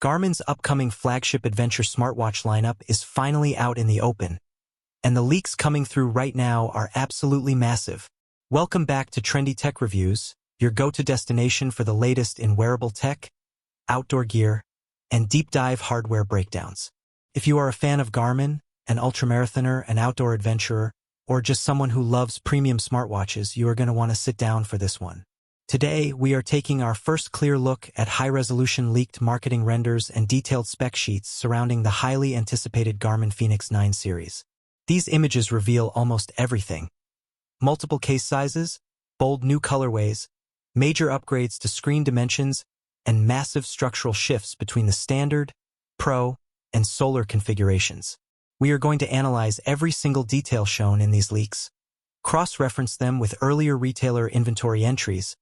Garmin's upcoming flagship adventure smartwatch lineup is finally out in the open, and the leaks coming through right now are absolutely massive. Welcome back to Trendy Tech Reviews, your go-to destination for the latest in wearable tech, outdoor gear, and deep dive hardware breakdowns. If you are a fan of Garmin, an ultramarathoner, an outdoor adventurer, or just someone who loves premium smartwatches, you are going to want to sit down for this one. Today, we are taking our first clear look at high-resolution leaked marketing renders and detailed spec sheets surrounding the highly anticipated Garmin Fenix 9 series. These images reveal almost everything. Multiple case sizes, bold new colorways, major upgrades to screen dimensions, and massive structural shifts between the standard, pro, and solar configurations. We are going to analyze every single detail shown in these leaks, cross-reference them with earlier retailer inventory entries,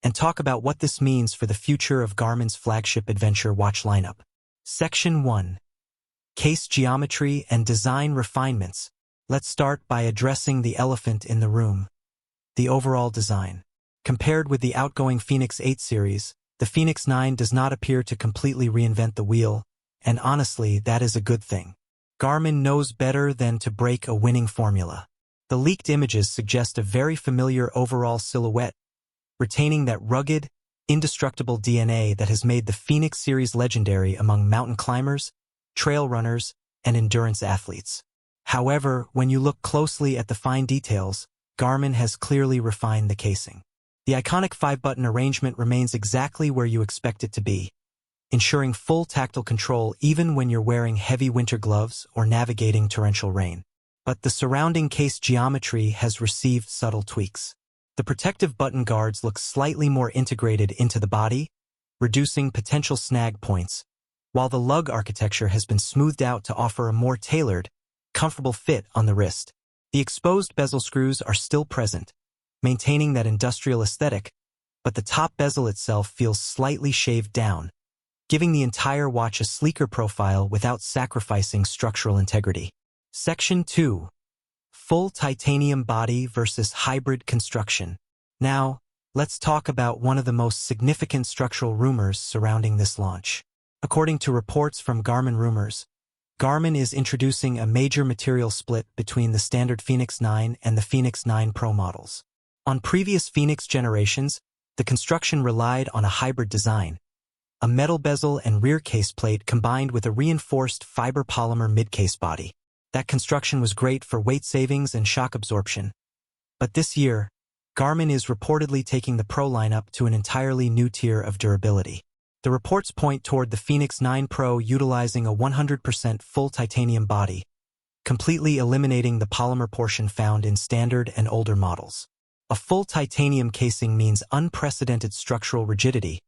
and talk about what this means for the future of Garmin's flagship adventure watch lineup. Section 1. Case geometry and design refinements. Let's start by addressing the elephant in the room, the overall design. Compared with the outgoing Fenix 8 series, the Fenix 9 does not appear to completely reinvent the wheel, and honestly, that is a good thing. Garmin knows better than to break a winning formula. The leaked images suggest a very familiar overall silhouette, retaining that rugged, indestructible DNA that has made the Fenix series legendary among mountain climbers, trail runners, and endurance athletes. However, when you look closely at the fine details, Garmin has clearly refined the casing. The iconic 5-button arrangement remains exactly where you expect it to be, ensuring full tactile control even when you're wearing heavy winter gloves or navigating torrential rain. But the surrounding case geometry has received subtle tweaks. The protective button guards look slightly more integrated into the body, reducing potential snag points, while the lug architecture has been smoothed out to offer a more tailored, comfortable fit on the wrist. The exposed bezel screws are still present, maintaining that industrial aesthetic, but the top bezel itself feels slightly shaved down, giving the entire watch a sleeker profile without sacrificing structural integrity. Section 2. Full titanium body versus hybrid construction. Now, let's talk about one of the most significant structural rumors surrounding this launch. According to reports from Garmin Rumors, Garmin is introducing a major material split between the standard Fenix 9 and the Fenix 9 Pro models. On previous Fenix generations, the construction relied on a hybrid design, a metal bezel and rear case plate combined with a reinforced fiber polymer mid-case body. That construction was great for weight savings and shock absorption. But this year, Garmin is reportedly taking the Pro lineup to an entirely new tier of durability. The reports point toward the Fenix 9 Pro utilizing a 100% full titanium body, completely eliminating the polymer portion found in standard and older models. A full titanium casing means unprecedented structural rigidity,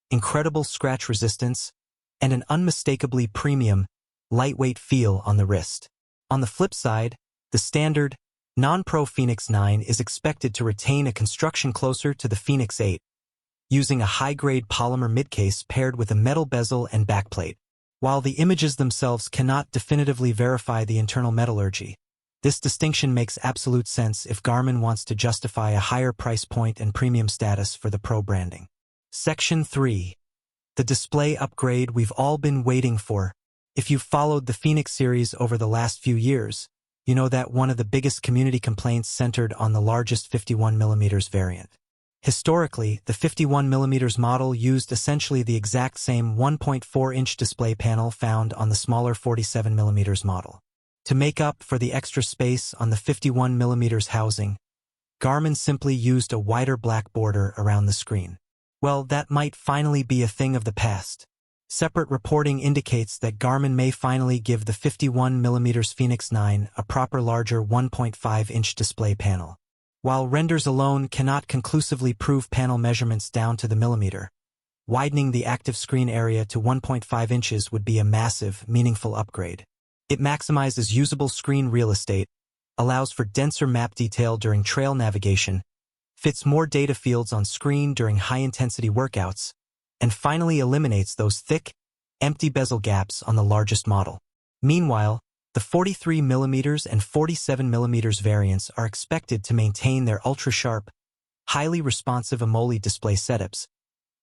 incredible scratch resistance, and an unmistakably premium, lightweight feel on the wrist. On the flip side, the standard, non-Pro Fenix 9 is expected to retain a construction closer to the Fenix 8, using a high-grade polymer midcase paired with a metal bezel and backplate. While the images themselves cannot definitively verify the internal metallurgy, this distinction makes absolute sense if Garmin wants to justify a higher price point and premium status for the Pro branding. Section 3. The display upgrade we've all been waiting for. If you've followed the Fenix series over the last few years, you know that one of the biggest community complaints centered on the largest 51mm variant. Historically, the 51mm model used essentially the exact same 1.4-inch display panel found on the smaller 47mm model. To make up for the extra space on the 51mm housing, Garmin simply used a wider black border around the screen. Well, that might finally be a thing of the past. Separate reporting indicates that Garmin may finally give the 51mm Fenix 9 a proper larger 1.5-inch display panel. While renders alone cannot conclusively prove panel measurements down to the millimeter, widening the active screen area to 1.5 inches would be a massive, meaningful upgrade. It maximizes usable screen real estate, allows for denser map detail during trail navigation, fits more data fields on screen during high-intensity workouts, and finally eliminates those thick, empty bezel gaps on the largest model. Meanwhile, the 43mm and 47mm variants are expected to maintain their ultra-sharp, highly responsive AMOLED display setups,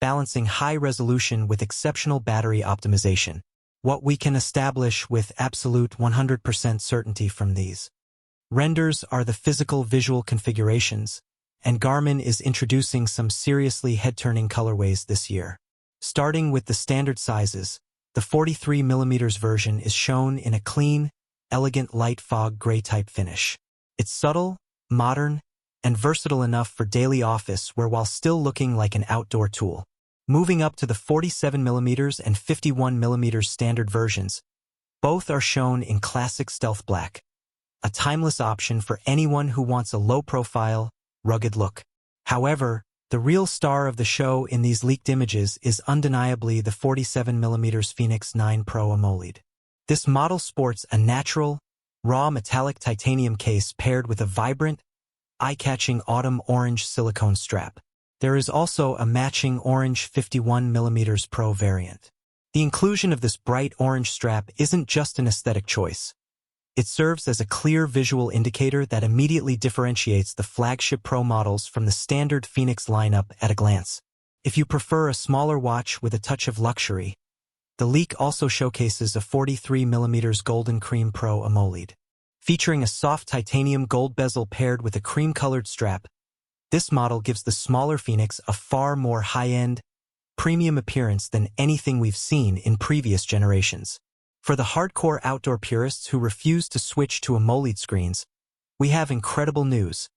balancing high resolution with exceptional battery optimization. What we can establish with absolute 100% certainty from these renders are the physical visual configurations, and Garmin is introducing some seriously head-turning colorways this year. Starting with the standard sizes, the 43mm version is shown in a clean, elegant light fog gray type finish. It's subtle, modern, and versatile enough for daily office wear while still looking like an outdoor tool. Moving up to the 47mm and 51mm standard versions, both are shown in classic stealth black, a timeless option for anyone who wants a low-profile, rugged look. However, the real star of the show in these leaked images is undeniably the 47mm Fenix 9 Pro AMOLED. This model sports a natural, raw metallic titanium case paired with a vibrant, eye-catching autumn orange silicone strap. There is also a matching orange 51mm Pro variant. The inclusion of this bright orange strap isn't just an aesthetic choice. It serves as a clear visual indicator that immediately differentiates the flagship Pro models from the standard Fenix lineup at a glance. If you prefer a smaller watch with a touch of luxury, the leak also showcases a 43mm Golden Cream Pro AMOLED. Featuring a soft titanium gold bezel paired with a cream-colored strap, this model gives the smaller Fenix a far more high-end, premium appearance than anything we've seen in previous generations. For the hardcore outdoor purists who refuse to switch to AMOLED screens, we have incredible news.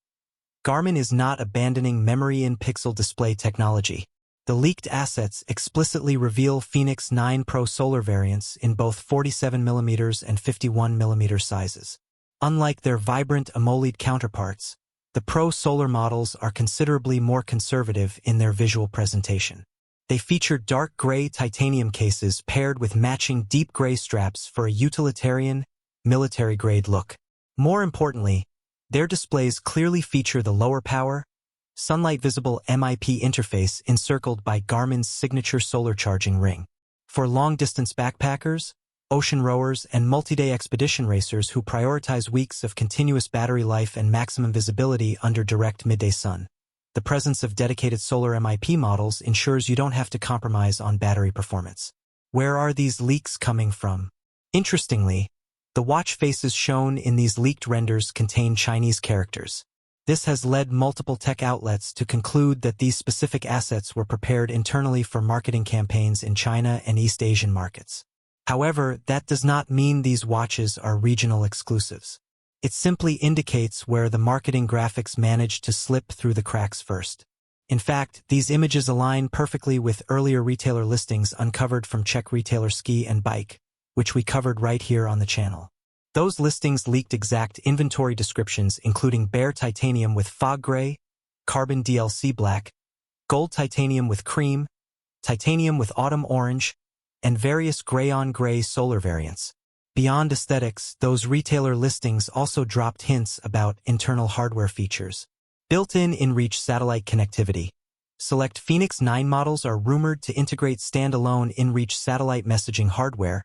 Garmin is not abandoning memory-in-pixel display technology. The leaked assets explicitly reveal Fenix 9 Pro solar variants in both 47mm and 51mm sizes. Unlike their vibrant AMOLED counterparts, the Pro solar models are considerably more conservative in their visual presentation. They feature dark gray titanium cases paired with matching deep gray straps for a utilitarian, military-grade look. More importantly, their displays clearly feature the lower power, sunlight-visible MIP interface encircled by Garmin's signature solar charging ring. For long-distance backpackers, ocean rowers, and multi-day expedition racers who prioritize weeks of continuous battery life and maximum visibility under direct midday sun, the presence of dedicated solar MIP models ensures you don't have to compromise on battery performance. Where are these leaks coming from? Interestingly, the watch faces shown in these leaked renders contain Chinese characters. This has led multiple tech outlets to conclude that these specific assets were prepared internally for marketing campaigns in China and East Asian markets. However, that does not mean these watches are regional exclusives. It simply indicates where the marketing graphics managed to slip through the cracks first. In fact, these images align perfectly with earlier retailer listings uncovered from Czech retailer Ski and Bike, which we covered right here on the channel. Those listings leaked exact inventory descriptions including bare titanium with fog gray, carbon DLC black, gold titanium with cream, titanium with autumn orange, and various gray-on-gray solar variants. Beyond aesthetics, those retailer listings also dropped hints about internal hardware features. Built-in InReach satellite connectivity. Select Fenix 9 models are rumored to integrate standalone InReach satellite messaging hardware,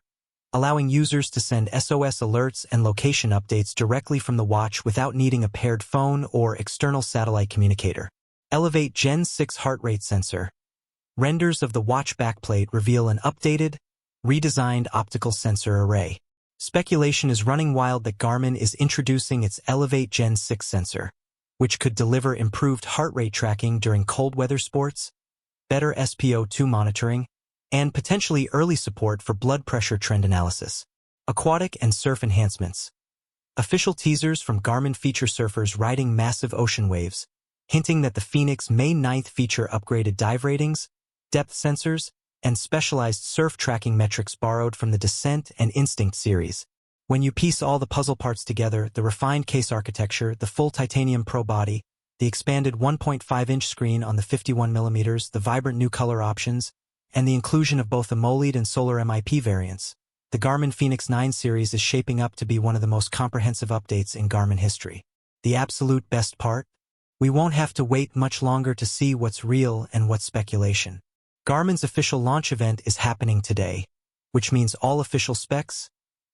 allowing users to send SOS alerts and location updates directly from the watch without needing a paired phone or external satellite communicator. Elevate Gen 6 heart rate sensor. Renders of the watch backplate reveal an updated, redesigned optical sensor array. Speculation is running wild that Garmin is introducing its Elevate Gen 6 sensor, which could deliver improved heart rate tracking during cold weather sports, better SpO2 monitoring, and potentially early support for blood pressure trend analysis. Aquatic and surf enhancements. Official teasers from Garmin feature surfers riding massive ocean waves, hinting that the Fenix May 9th feature upgraded dive ratings, depth sensors, and specialized surf tracking metrics borrowed from the Descent and Instinct series. When you piece all the puzzle parts together, the refined case architecture, the full titanium Pro body, the expanded 1.5-inch screen on the 51mm, the vibrant new color options, and the inclusion of both AMOLED and solar MIP variants, the Garmin Fenix 9 series is shaping up to be one of the most comprehensive updates in Garmin history. The absolute best part? We won't have to wait much longer to see what's real and what's speculation. Garmin's official launch event is happening today, which means all official specs,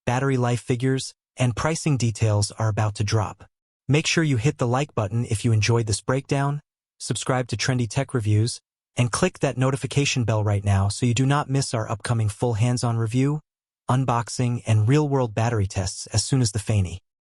battery life figures, and pricing details are about to drop. Make sure you hit the like button if you enjoyed this breakdown, subscribe to Trendy Tech Reviews, And click that notification bell right now so you do not miss our upcoming full hands-on review, unboxing, and real-world battery tests as soon as the Fenix